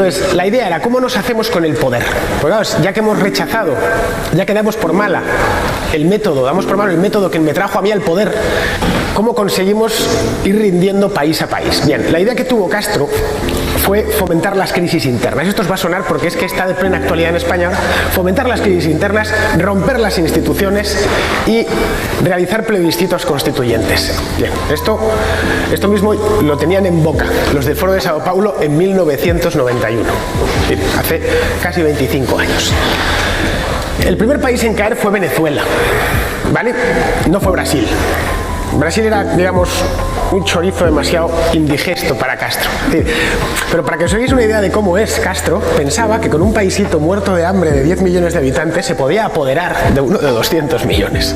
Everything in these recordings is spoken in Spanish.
Entonces, la idea era cómo nos hacemos con el poder. Pues claro, ya que hemos rechazado, ya que damos por mala el método, damos por malo el método que me trajo a mí al poder, ¿cómo conseguimos ir rindiendo país a país? Bien, la idea que tuvo Castro fue fomentar las crisis internas. Esto os va a sonar porque es que está de plena actualidad en España ahora. Fomentar las crisis internas, romper las instituciones y realizar plebiscitos constituyentes. Bien, esto mismo lo tenían en boca los del Foro de Sao Paulo en 1991, hace casi 25 años. El primer país en caer fue Venezuela, ¿vale? No fue Brasil. Brasil era, digamos, un chorizo demasiado indigesto para Castro. Pero para que os hagáis una idea de cómo es Castro, pensaba que con un paisito muerto de hambre de 10 millones de habitantes se podía apoderar de uno de 200 millones.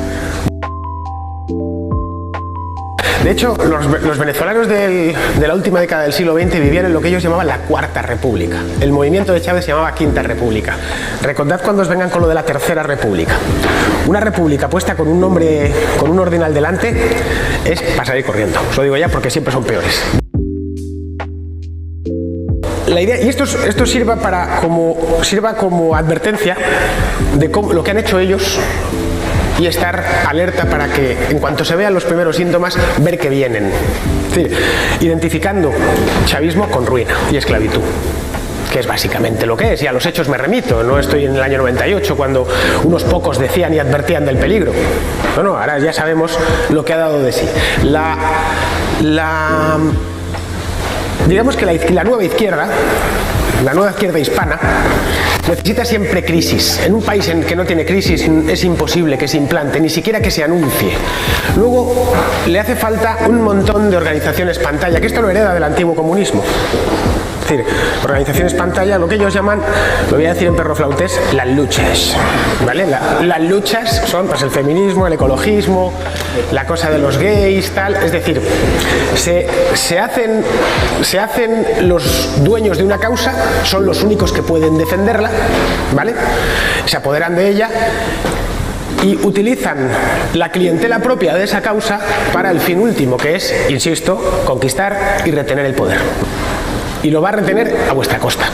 De hecho, los venezolanos de la última década del siglo XX vivían en lo que ellos llamaban la Cuarta República. El movimiento de Chávez se llamaba Quinta República. Recordad cuando os vengan con lo de la Tercera República. Una república puesta con un nombre, con un ordinal delante, es para salir corriendo. Os lo digo ya porque siempre son peores. La idea, y esto sirva como advertencia de lo que han hecho ellos y estar alerta para que, en cuanto se vean los primeros síntomas, ver que vienen. Es decir, identificando chavismo con ruina y esclavitud, que es básicamente lo que es, y a los hechos me remito. No estoy en el año 98 cuando unos pocos decían y advertían del peligro. No, ahora ya sabemos lo que ha dado de sí. Digamos que la nueva izquierda hispana, necesita siempre crisis. En un país en que no tiene crisis es imposible que se implante, ni siquiera que se anuncie. Luego le hace falta un montón de organizaciones pantalla, que esto lo hereda del antiguo comunismo. Es decir, organizaciones pantalla, lo que ellos llaman, lo voy a decir en perroflautés, las luchas, ¿vale? Las luchas son pues el feminismo, el ecologismo, la cosa de los gays, tal. Es decir, se hacen los dueños de una causa, son los únicos que pueden defenderla, ¿vale? Se apoderan de ella y utilizan la clientela propia de esa causa para el fin último, que es, insisto, conquistar y retener el poder. Y lo va a retener a vuestra costa,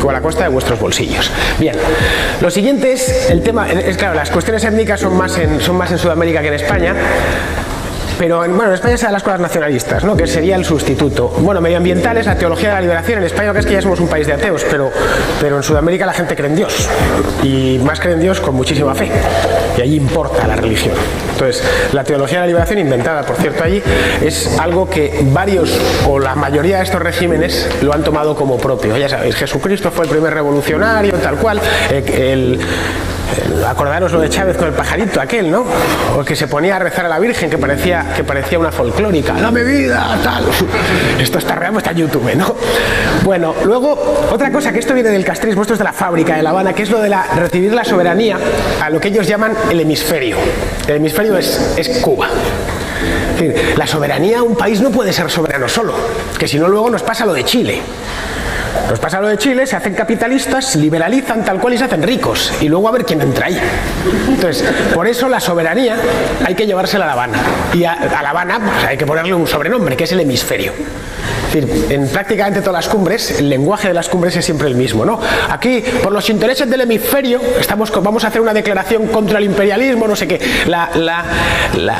o a la costa de vuestros bolsillos. Bien, lo siguiente es el tema, es claro, las cuestiones étnicas son más en Sudamérica que en España, pero en España se dan las cosas nacionalistas, ¿no? Que sería el sustituto. Bueno, medioambientales, la teología de la liberación. En España, lo que es que ya somos un país de ateos, pero en Sudamérica la gente cree en Dios, y más cree en Dios con muchísima fe, y allí importa la religión. Entonces, la teología de la liberación, inventada por cierto allí, es algo que varios o la mayoría de estos regímenes lo han tomado como propio. Ya sabéis, Jesucristo fue el primer revolucionario, tal cual. Acordaros lo de Chávez con el pajarito aquel, ¿no? O que se ponía a rezar a la Virgen, que parecía una folclórica. ¡Dame vida! Tal. Esto está real, está en YouTube, ¿no? Bueno, luego, otra cosa, que esto viene del castrismo, esto es de la fábrica de La Habana, que es lo de recibir la soberanía a lo que ellos llaman el hemisferio. El hemisferio es Cuba. Es decir, la soberanía a un país no puede ser soberano solo, que si no luego nos pasa lo de Chile. Nos pasa lo de Chile, se hacen capitalistas, liberalizan tal cual y se hacen ricos. Y luego a ver quién entra ahí. Entonces, por eso la soberanía hay que llevársela a La Habana. Y a La Habana pues, hay que ponerle un sobrenombre, que es el hemisferio. Es decir, en prácticamente todas las cumbres, el lenguaje de las cumbres es siempre el mismo, ¿no? Aquí, por los intereses del hemisferio, vamos a hacer una declaración contra el imperialismo, no sé qué.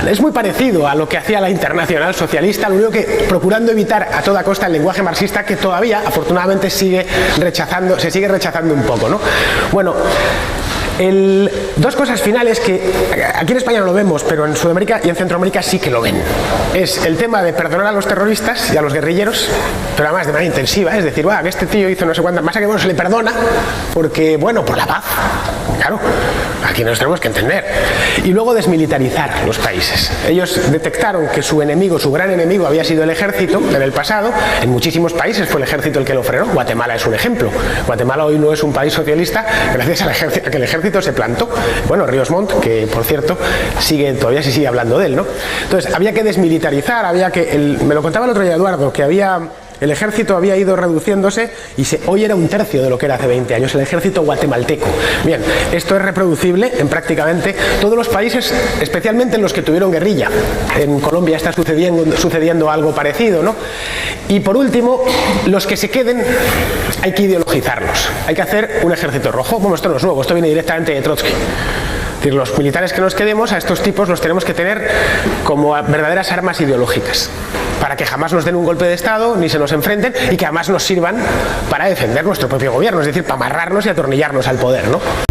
Es muy parecido a lo que hacía la Internacional Socialista, lo único que procurando evitar a toda costa el lenguaje marxista, que todavía, afortunadamente, se sigue rechazando un poco, ¿no? Bueno, dos cosas finales que aquí en España no lo vemos, pero en Sudamérica y en Centroamérica sí que lo ven. Es el tema de perdonar a los terroristas y a los guerrilleros, pero además de manera intensiva, es decir, que este tío hizo no sé cuántas, más que se le perdona porque, por la paz. Claro, aquí nos tenemos que entender. Y luego desmilitarizar los países. Ellos detectaron que su gran enemigo había sido el ejército en el pasado. En muchísimos países fue el ejército el que lo frenó. Guatemala es un ejemplo. Guatemala hoy no es un país socialista gracias a que el ejército se plantó. Bueno, Ríos Montt, que por cierto todavía se sigue hablando de él, ¿no? Entonces había que desmilitarizar, me lo contaba el otro día Eduardo, que había el ejército había ido reduciéndose y hoy era un tercio de lo que era hace 20 años, el ejército guatemalteco. Bien, esto es reproducible en prácticamente todos los países, especialmente en los que tuvieron guerrilla. En Colombia está sucediendo algo parecido, ¿no? Y por último, los que se queden hay que ideologizarlos, hay que hacer un ejército rojo. Bueno, esto no es nuevo, esto viene directamente de Trotsky. Es decir, los militares que nos quedemos, a estos tipos los tenemos que tener como verdaderas armas ideológicas, para que jamás nos den un golpe de Estado, ni se nos enfrenten, y que además nos sirvan para defender nuestro propio gobierno, es decir, para amarrarnos y atornillarnos al poder, ¿no?